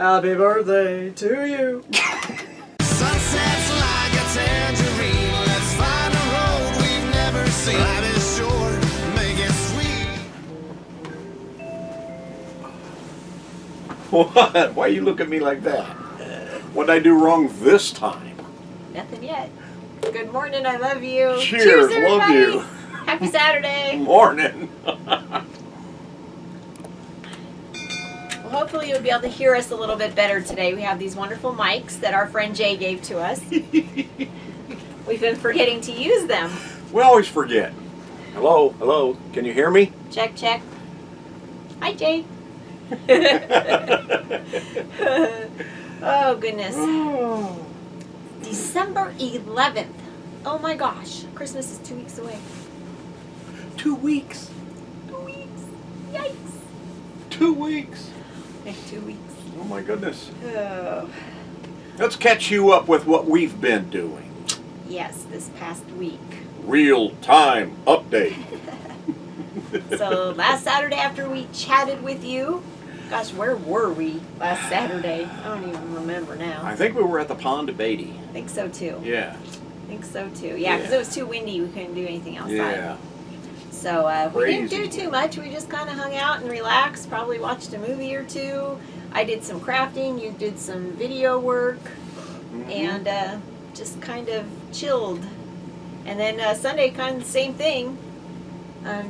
Happy birthday to you. Sunsets like a tangerine. Let's find a road we've never seen. Life is short, make it sweet. What? Why you look at me like that? What did I do wrong this time? Nothing yet. Good morning, I love you. Cheers, love everybody. you. Happy Saturday. Morning. Well, hopefully you'll be able to hear us a little bit better today. We have these wonderful mics that our friend Jay gave to us. We've been forgetting to use them. We always forget. Hello, hello. Can you hear me? Check, check. Hi, Jay. Oh, goodness. December 11th. Oh my gosh. Christmas is 2 weeks away. 2 weeks. 2 weeks. Yikes. 2 weeks. 2 weeks. Oh my goodness. Oh. Let's catch you up with what we've been doing. Yes, this past week. Real time update. So last Saturday after we chatted with you, gosh, where were we last Saturday? I don't even remember now. I think we were at the pond at Beatty. I think so too. Yeah. I think so too. Yeah, because it was too windy. We couldn't do anything outside. Yeah. So we didn't Crazy. do too much. We just kind of hung out and relaxed. Probably watched a movie or two. I did some crafting. You did some video work. Mhm. And just kind of chilled. And then Sunday, kind of the same thing.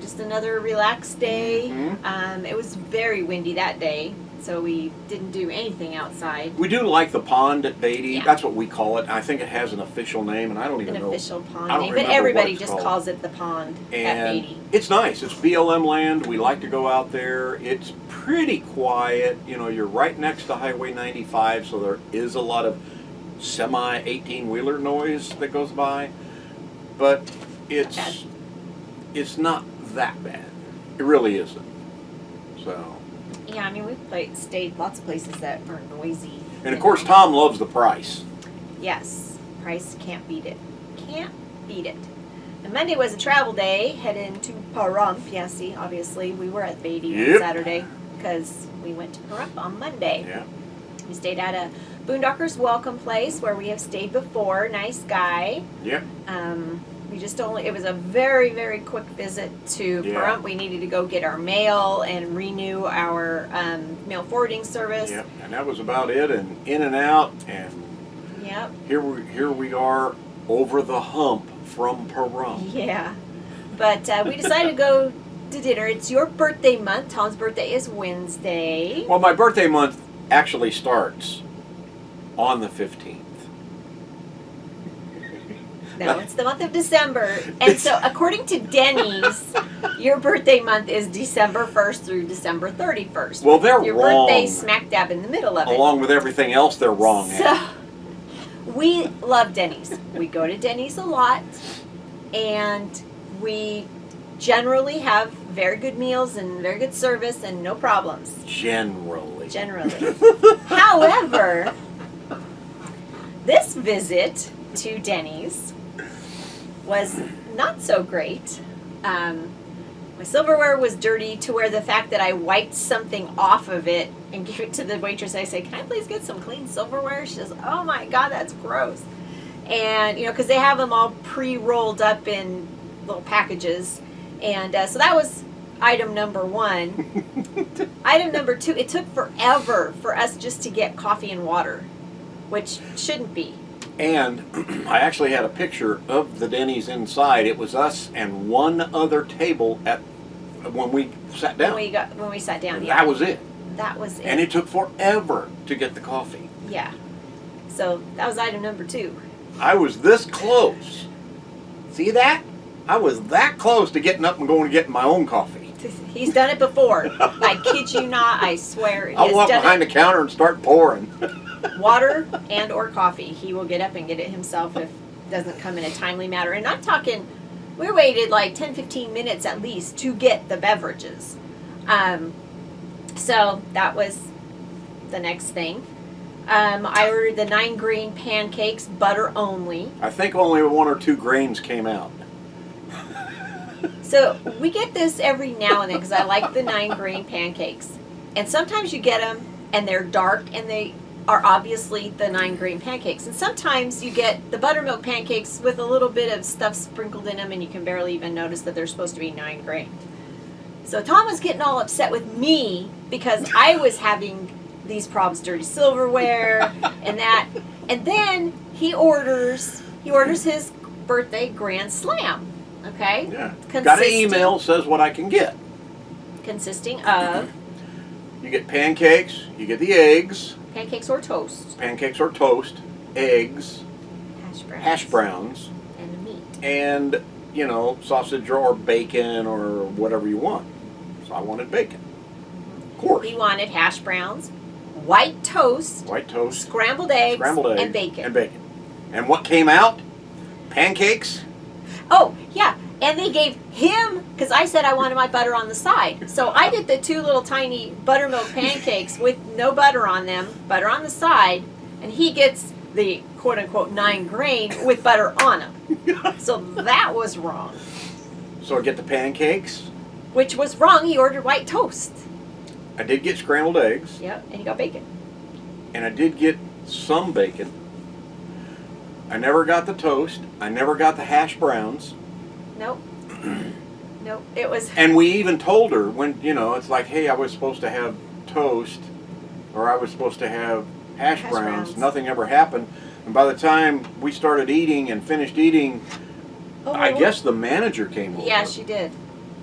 Just another relaxed day. Mhm. It was very windy that day, so we didn't do anything outside. We do like the pond at Beatty. Yeah. That's what we call it. I think it has an official name, and I don't even An know. official I pond don't name, but remember what everybody it's just called. calls it the pond at And Beatty. it's nice. It's BLM land. We like to go out there. It's pretty quiet. You know, you're right next to Highway 95, so there is a lot of semi 18-wheeler noise that goes by. But it's not that bad. It really isn't. So. Yeah, I mean we've stayed lots of places that are noisy. And of course, Tom loves the price. Yes, price can't beat it. Can't beat it. And Monday was a travel day, heading to Pahrump. Yeah, see, obviously we were at Beatty on Yep. Saturday because we went to Pahrump on Monday. Yeah. We stayed at a Boondockers Welcome place where we have stayed before. Nice guy. Yeah. We just it was a very, very quick visit to Yeah. Pahrump. We needed to go get our mail and renew our mail forwarding service. Yep. And that was about it. And in and out. And Yep. here we are over the hump from Pahrump. Yeah. But we decided to go to dinner. It's your birthday month. Tom's birthday is Wednesday. Well, my birthday month actually starts on the 15th. No, it's the month of December. And so according to Denny's, your birthday month is December 1st through December 31st. Well, they're Your wrong. birthday's smack dab in the middle of it. Along with everything else, they're wrong at. So, we love Denny's. We go to Denny's a lot, and we generally have very good meals and very good service and no problems. Generally. However, this visit to Denny's was not so great. My silverware was dirty to where the fact that I wiped something off of it and gave it to the waitress, I say, "Can I please get some clean silverware?" She says, "Oh my God, that's gross." And, you know, because they have them all pre-rolled up in little packages. And so that was item number one. Item number two, it took forever for us just to get coffee and water, which shouldn't be. And I actually had a picture of the Denny's inside. It was us and one other table when we sat down. When we sat down, yeah. That was it. That was it. And it took forever to get the coffee. Yeah. So that was item number two. I was this close. See that? I was that close to getting up and going to get my own coffee. He's done it before. I kid you not. I swear. I'll walk behind the counter and start pouring. Water and or coffee. He will get up and get it himself if it doesn't come in a timely manner. And I'm talking, we waited like 10-15 minutes at least to get the beverages. So that was the next thing. I ordered the 9 grain pancakes, butter only. I think only 1 or 2 grains came out. So we get this every now and then because I like the 9 grain pancakes. And sometimes you get them and they're dark, and they are obviously the 9-grain pancakes. And sometimes you get the buttermilk pancakes with a little bit of stuff sprinkled in them, and you can barely even notice that they're supposed to be 9-grain. So Tom was getting all upset with me because I was having these problems, dirty silverware and that. And then he orders his birthday grand slam. Okay? Yeah. Got an email, says what I can get. Consisting of You get pancakes, you get the eggs. pancakes or toast. Pancakes or toast, eggs, hash browns, and meat. and, you know, sausage or bacon or whatever you want. So I wanted bacon. Of course. He wanted hash browns, white toast, scrambled eggs, and bacon. And what came out? Pancakes. Oh, yeah. And they gave him, because I said I wanted my butter on the side. So I did the 2 little tiny buttermilk pancakes with no butter on them, butter on the side, and he gets the quote-unquote 9-grain with butter on them. So that was wrong. So I get the pancakes. Which was wrong. He ordered white toast. I did get scrambled eggs. Yep, and he got bacon. And I did get some bacon. I never got the toast. I never got the hash browns. Nope. Nope. It was. And we even told her when, you know, it's like, hey, I was supposed to have toast or I was supposed to have hash browns. Nothing ever happened. And by the time we started eating and finished eating, I guess the manager came over. Yeah, she did.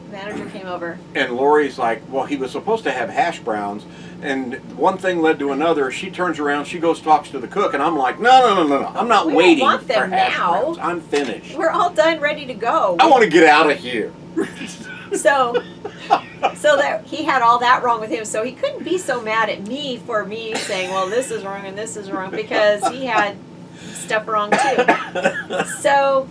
The manager came over. And Lori's like, well, he was supposed to have hash browns. And one thing led to another. She turns around, she goes talks to the cook, and I'm like, no. I'm not waiting don't want for them hash now. browns. I'm finished. We're all done, ready to go. I want to get out of here. So that he had all that wrong with him. So he couldn't be so mad at me for me saying, well, this is wrong and this is wrong, because he had stuff wrong too. So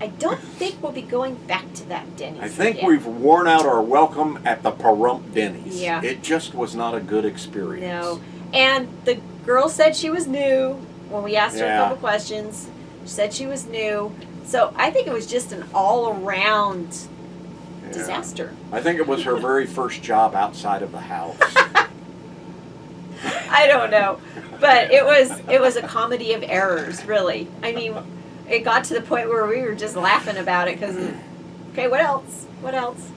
I don't think we'll be going back to that Denny's. I think we've worn out our welcome at the Pahrump Denny's. Yeah. It just was not a good experience. No. And the girl said she was new when we asked her a Yeah. couple questions. She said she was new. So I think it was just an all-around disaster. I think it was her very first job outside of the house. I don't know. But it was a comedy of errors, really. I mean, it got to the point where we were just laughing about it because, okay, what else? What else?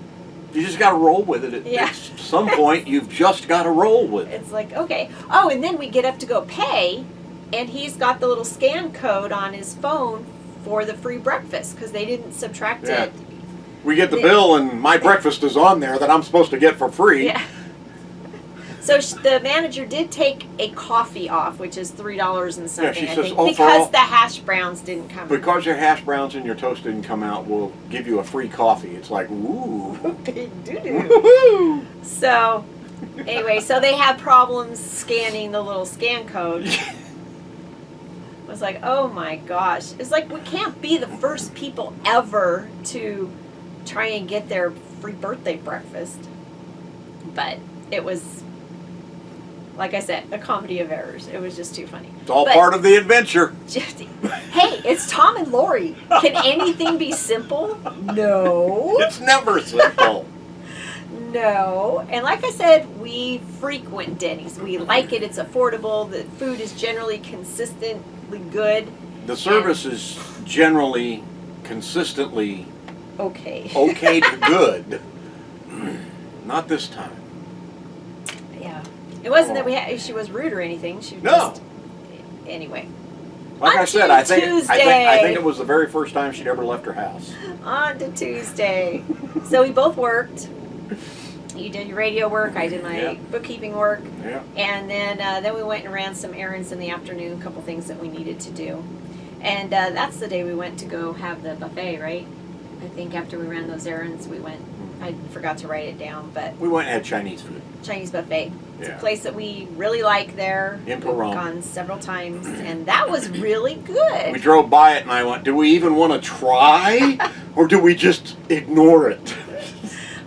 You just got to roll with it. At some point, you've just got to roll with it. It's like, okay. Oh, and then we get up to go pay, and he's got the little scan code on his phone for the free breakfast because they didn't subtract it. We get the bill, and my breakfast is on there that I'm supposed to get for free. Yeah. So the manager did take a coffee off, which is $3 and something, she I says, think, "Oh, because the hash browns didn't come out. Because your hash browns and your toast didn't come out, we'll give you a free coffee." It's like, ooh. Big doo-doo. So, anyway, so they had problems scanning the little scan code. It was like, oh my gosh. It's like we can't be the first people ever to try and get their free birthday breakfast. But it was, like I said, a comedy of errors. It was just too funny. It's all part of the adventure. Hey, it's Tom and Lori. Can anything be simple? No. It's never simple. No. And like I said, we frequent Denny's. We like it. It's affordable. The food is generally consistently good. The service is generally consistently okay to good. Not this time. Yeah. It wasn't that she was rude or anything. She No. just, anyway. Like On I said, to I think Tuesday. it was the very first time she'd ever left her house. On to Tuesday. So we both worked. You did your radio work. I did my bookkeeping work. Yeah. And then we went and ran some errands in the afternoon, a couple things that we needed to do. And that's the day we went to go have the buffet, right? I think after we ran those errands, we went. I forgot to write it down, but We went and had Chinese food. Chinese buffet. It's Yeah. a place that we really like there. In We've Pahrump. gone several times, and that was really good. We drove by it and I went, do we even want to try? Or do we just ignore it?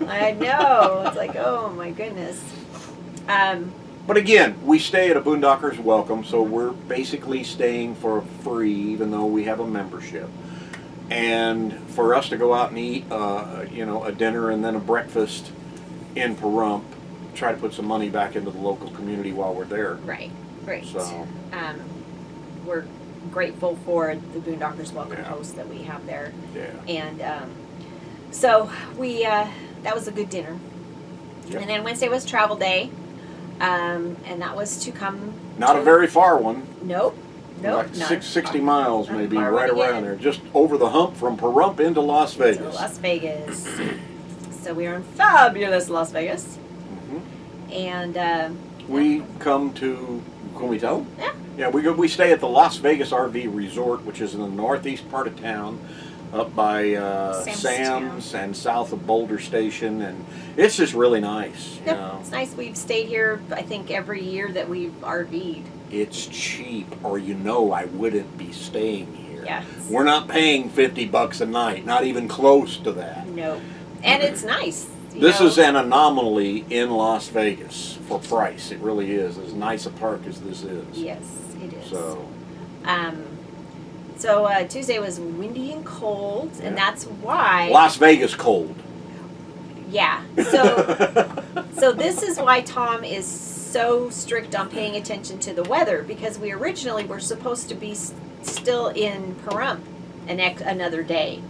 I know. It's like, oh my goodness. But again, we stay at a Boondocker's Welcome, so we're basically staying for free, even though we have a membership. And for us to go out and eat, a dinner and then a breakfast in Pahrump try to put some money back into the local community while we're there. Right. Great. So We're grateful for the Boondockers Welcome Yeah. Post that we have there. yeah. And so we that was a good dinner. Yep. And then Wednesday was travel day, and that was to come. Not to, a very far one. Nope. Like Not 60 miles not maybe, far right one around again. there. Just over the hump from Pahrump into Las to Vegas. Las Vegas. So we are in fabulous Las Vegas, Mhm. and We come to, can we tell? Yeah. Yeah, we stay at the Las Vegas RV Resort, which is in the northeast part of town, up by Sam's Sam's and south of Boulder Station, and it's just really nice. You Yep, know, it's nice. We've stayed here, I think, every year that we've RV'd. it's cheap, or I wouldn't be staying here. Yes. We're not paying $50 a night, not even close to that. No. And it's nice. This is an anomaly in Las Vegas for price. It really is. As nice a park as this is. Yes, it is. So, So Tuesday was windy and cold, and Yeah. that's why. Las Vegas cold. Yeah. So this is why Tom is so strict on paying attention to the weather, because we originally were supposed to be still in Pahrump another day,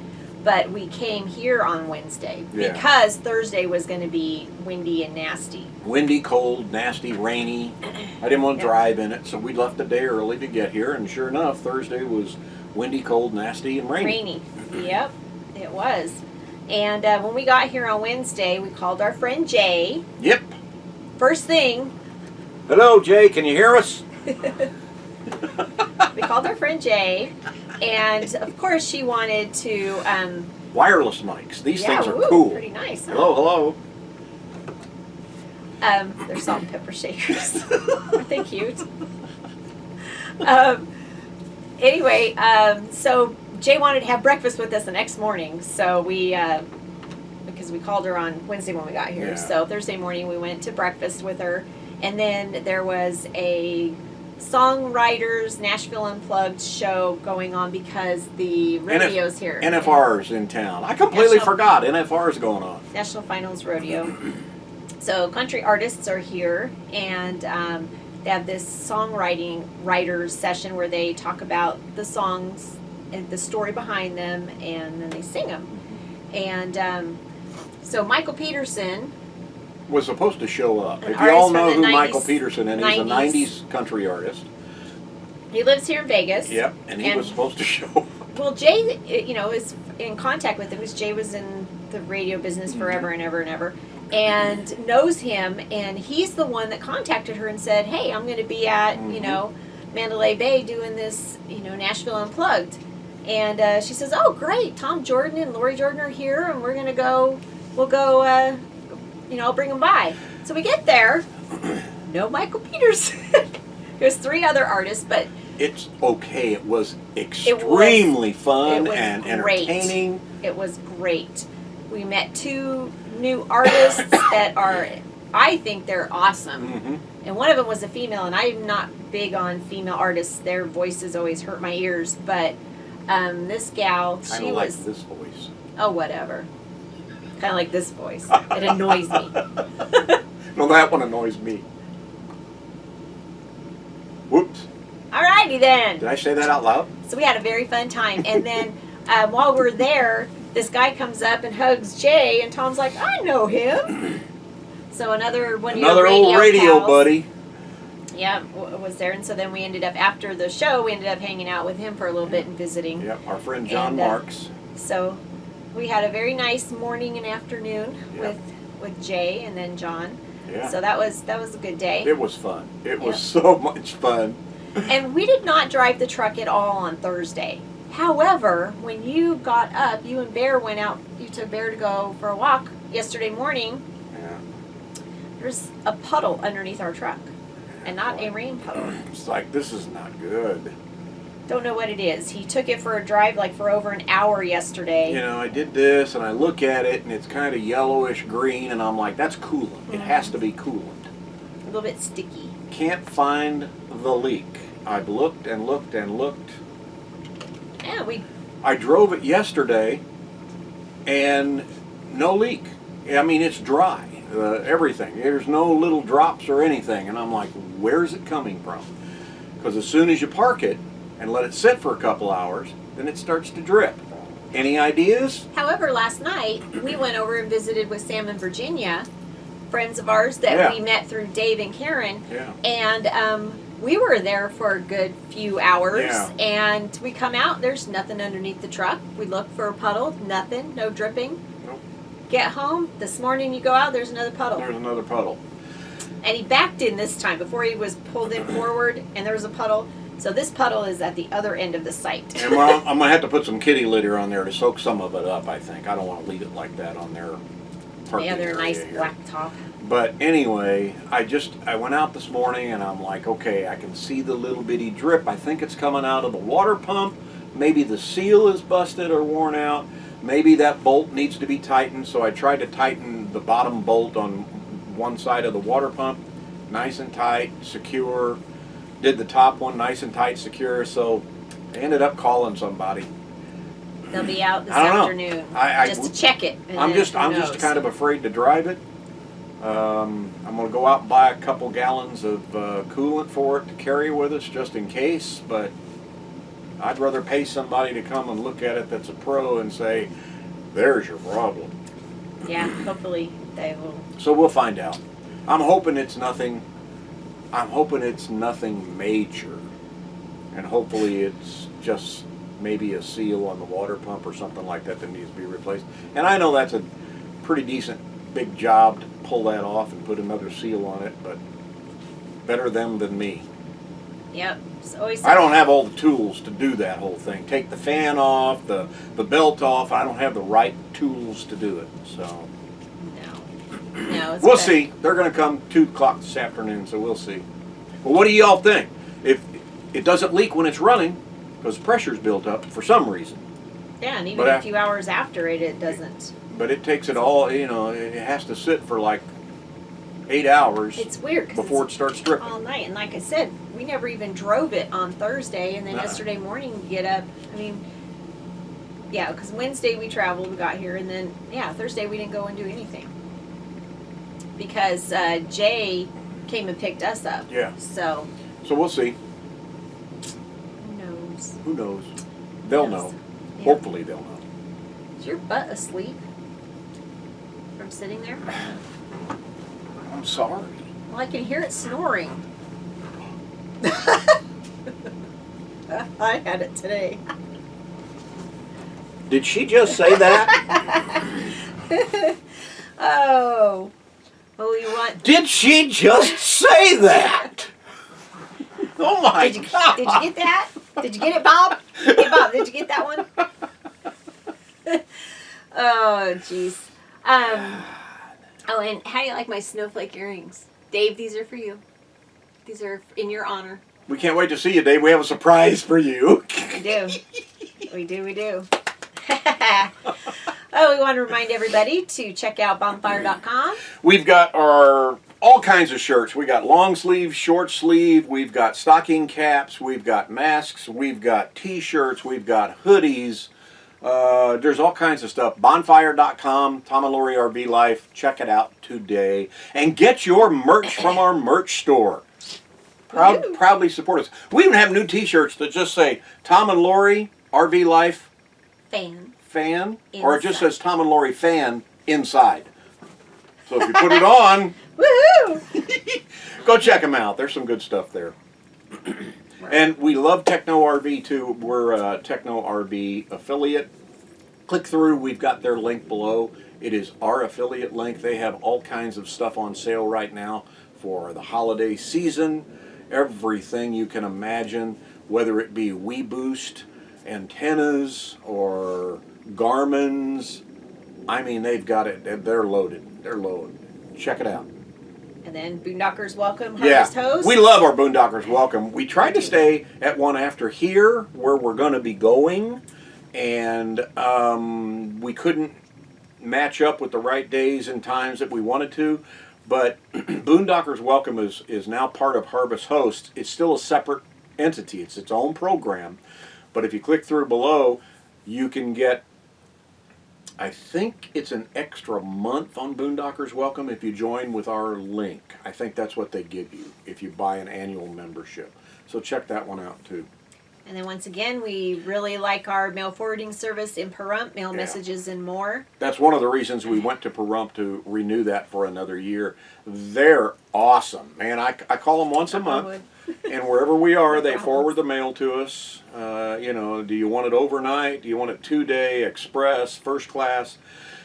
but we came here on Wednesday Yeah. because Thursday was going to be windy and nasty. Windy, cold, nasty, rainy. I didn't want to Yeah. drive in it, so we left a day early to get here, and sure enough, Thursday was windy, cold, nasty, and rainy. Yep, it was. And when we got here on Wednesday, we called our friend Jay. Yep. First thing, Hello, Jay. Can you hear us? we called our friend Jay, and of course she wanted to. Wireless mics. These Yeah, things are ooh, cool. pretty nice. Huh? Hello, hello. They're salt and pepper shakers. Aren't they cute? Anyway, so Jay wanted to have breakfast with us the next morning, so we because we called her on Wednesday when we got here. Yeah. So Thursday morning we went to breakfast with her, and then there was a songwriters Nashville Unplugged show going on because the rodeo's here. NFR's in town. I completely National- forgot NFR's going on. National Finals Rodeo. So country artists are here, and they have this songwriting writers session where they talk about the songs and the story behind them, and then they sing them. And so Michael Peterson, Was supposed to show up. An If you all artist know from the who Michael 90s Peterson is, he's a 90s. 90s country artist. he lives here in Vegas. Yep, and he was supposed to show up. Well, Jay, is in contact with him because Jay was in the radio business forever and ever and ever, and knows him. And he's the one that contacted her and said, "Hey, I'm going to be at Mandalay Bay doing this, Nashville Unplugged." And she says, "Oh, great! Tom Jordan and Lori Jordan are here, and we're going to go. We'll go. I'll bring them by." So we get there. No Michael Peterson. There's 3 other artists, but It's okay. It was extremely fun it was and great. entertaining. It was great. We met 2 new artists that are, I think they're awesome. Mm-hmm. And one of them was a female, and I'm not big on female artists. Their voices always hurt my ears. But this gal, Kind she of like was, this voice. oh, whatever. Kind of like this voice. It annoys me. No, that one annoys me. Whoops. Alrighty then. Did I say that out loud? So we had a very fun time. And then while we're there, this guy comes up and hugs Jay, and Tom's like, "I know him." So another one of your Another old radio pals, buddy. Yeah, was there. And so then we ended up, after the show, we ended up hanging out with him for a little bit and visiting. Yep, our friend John And, Marks. So we had a very nice morning and afternoon Yep. with Jay and then John. Yeah. So that was a good day. It was fun. It was Yep. so much fun. And we did not drive the truck at all on Thursday. However, when you got up, you and Bear went out. You took Bear to go for a walk yesterday morning. Yeah. There's a puddle underneath our truck, and not a rain puddle. It's like, this is not good. Don't know what it is. He took it for a drive like for over an hour yesterday. You know, I did this, and I look at it, and it's kind of yellowish green, and I'm like, that's coolant. It has to be coolant. A little bit sticky. Can't find the leak. I've looked and looked and looked. Yeah, I drove it yesterday, and no leak. I mean, it's dry. everything. There's no little drops or anything. And I'm like, where's it coming from? Because as soon as you park it and let it sit for a couple hours, then it starts to drip. Any ideas? However, last night we went over and visited with Sam and Virginia, friends of ours that we met through Dave and Karen. Yeah. And we were there for a good few hours. Yeah. And we come out, there's nothing underneath the truck. We look for a puddle, nothing, no dripping. Nope. Get home, this morning you go out, there's another puddle. There's another puddle. And he backed in this time before he was pulled in forward, and there was a puddle. So this puddle is at the other end of the site. And well, I'm going to have to put some kitty litter on there to soak some of it up, I think. I don't want to leave it like that on their parking Yeah, they're area nice here. black top. But anyway, I went out this morning and I'm like, okay, I can see the little bitty drip. I think it's coming out of the water pump. Maybe the seal is busted or worn out. Maybe that bolt needs to be tightened. So I tried to tighten the bottom bolt on one side of the water pump. Nice and tight, secure. Did the top one nice and tight, secure. So I ended up calling somebody. They'll be out this I don't know. afternoon just to check it. And I'm then just who knows? kind of afraid to drive it. I'm going to go out and buy a couple gallons of coolant for it to carry with us just in case, but I'd rather pay somebody to come and look at it that's a pro and say, there's your problem. Yeah, hopefully they will. So we'll find out. I'm hoping it's nothing major, and hopefully it's just maybe a seal on the water pump or something like that needs to be replaced. And I know that's a pretty decent big job to pull that off and put another seal on it, but better them than me. Yep. It's always I don't have all the tools to do that whole thing. Take the fan off, the belt off. I don't have the right tools to do it. So No, it's we'll better. see. They're going to come 2 o'clock this afternoon, so we'll see. Well, what do y'all think? If it doesn't leak when it's running, because pressure's built up for some reason. Yeah, and even But a few hours after it doesn't. But it takes it all, it has to sit for like 8 hours It's weird because before it starts dripping. all night. And like I said, we never even drove it on Thursday, and then yesterday morning you get up. I mean, yeah, because Wednesday we traveled, we got here, and then Thursday we didn't go and do anything because Jay came and picked us up. Yeah. So So we'll see. who knows? Who knows? They'll Yes. know. Yeah. Hopefully they'll know. Is your butt asleep from sitting there? I'm sorry. Well, I can hear it snoring. I had it today. Did she just say that? Oh. Well, you want? Did she just say that? Oh my Did you God. get that? Did you get it, Bob? Hey, Bob, did you get that one? Oh, jeez. Oh, and how do you like my snowflake earrings? Dave, these are for you. These are in your honor. We can't wait to see you, Dave. We have a surprise for you. We do. We do. Oh, we want to remind everybody to check out bonfire.com. We've got our all kinds of shirts. We got long sleeve, short sleeve. We've got stocking caps. We've got masks. We've got t-shirts. We've got hoodies. There's all kinds of stuff. Bonfire.com, Tom and Lori RV Life. Check it out today. And get your merch from our merch store. Proudly support us. We even have new t-shirts that just say Tom and Lori RV Life fan, or it just says Tom and Lori fan inside. So if you put it on, Woohoo! go check them out. There's some good stuff there. And we love Techno RV too. We're a Techno RV affiliate. Click through. We've got their link below. It is our affiliate link. They have all kinds of stuff on sale right now for the holiday season. Everything you can imagine, whether it be WeBoost, antennas, or Garmin's. I mean, they've got it. They're loaded. They're loaded. Check it out. And then Boondockers Welcome, Harvest Host. We love our Boondockers Welcome. We tried to stay at one after here where we're going to be going, and we couldn't match up with the right days and times that we wanted to. But Boondockers Welcome is now part of Harvest Host. It's still a separate entity. It's its own program. But if you click through below, you can get I think it's an extra month on Boondockers Welcome if you join with our link. I think that's what they give you if you buy an annual membership. So check that one out too. And then once again, we really like our mail forwarding service in Pahrump, mail Yeah. messages and more. That's one of the reasons we went to Pahrump to renew that for another year. They're awesome, man. I call them once a month, and wherever we are, they forward the mail to us. Do you want it overnight? Do you want it 2-day, express, first class?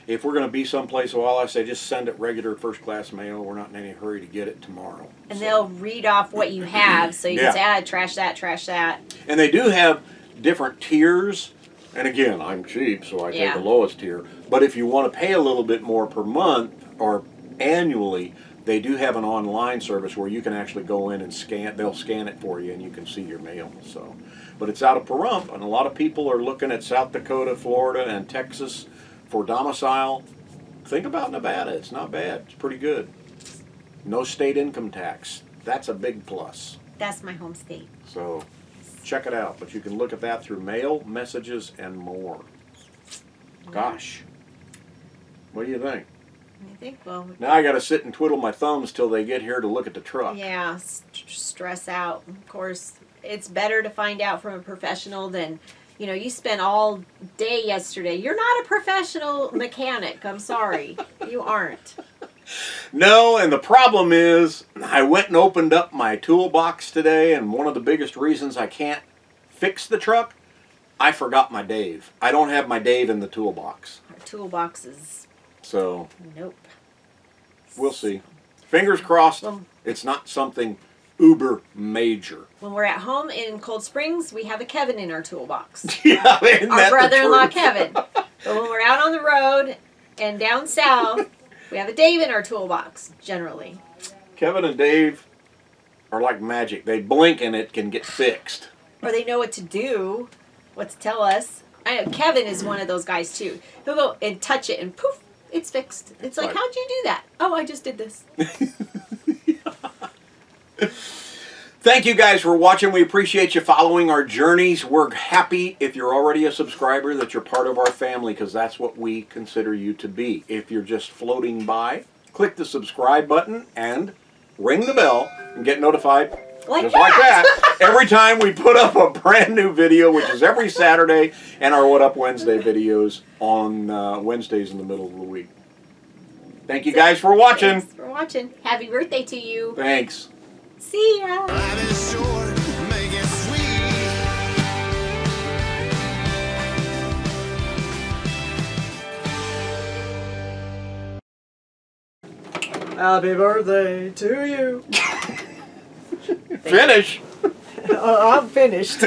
If we're going to be someplace a while, I say just send it regular first class mail. We're not in any hurry to get it tomorrow. And they'll read off what you have, so you Yeah. can say, trash that, trash that. And they do have different tiers. And again, I'm cheap, so I take Yeah. the lowest tier. But if you want to pay a little bit more per month or annually, they do have an online service where you can actually go in and scan. They'll scan it for you, and you can see your mail. So, but it's out of Pahrump, and a lot of people are looking at South Dakota, Florida, and Texas for domicile. Think about Nevada. It's not bad. It's pretty good. No state income tax. That's a big plus. That's my home state. So check it out. But you can look at that through mail, messages, and more. Gosh. What do you think? I think, well, Now I got to sit and twiddle my thumbs till they get here to look at the truck. yeah, stress out. Of course, it's better to find out from a professional than, you spent all day yesterday. You're not a professional mechanic. I'm sorry. You aren't. No, and the problem is I went and opened up my toolbox today, and one of the biggest reasons I can't fix the truck, I forgot my Dave. I don't have my Dave in the toolbox. Our toolbox is, So nope. we'll see. Fingers crossed Well, it's not something uber major. when we're at home in Cold Springs, we have a Kevin in our toolbox. Yeah, isn't Our that the brother-in-law truth? Kevin. But when we're out on the road and down south, we have a Dave in our toolbox, generally. Kevin and Dave are like magic. They blink and it can get fixed. Or they know what to do, what to tell us. I know Kevin is one of those guys too. He'll go and touch it and poof, it's fixed. It's like, Right. how'd you do that? Oh, I just did this. Thank you guys for watching. We appreciate you following our journeys. We're happy if you're already a subscriber that you're part of our family, because that's what we consider you to be. If you're just floating by, click the subscribe button and ring the bell and get notified Like just like that every time we put up a brand new video, which is every Saturday, and our What Up Wednesday videos on Wednesdays in the middle of the week. Thank you guys for watching. Thanks for watching. Happy birthday to you. Thanks. See ya. Life is short, make it sweet. Happy birthday to you. Finish. I'm finished.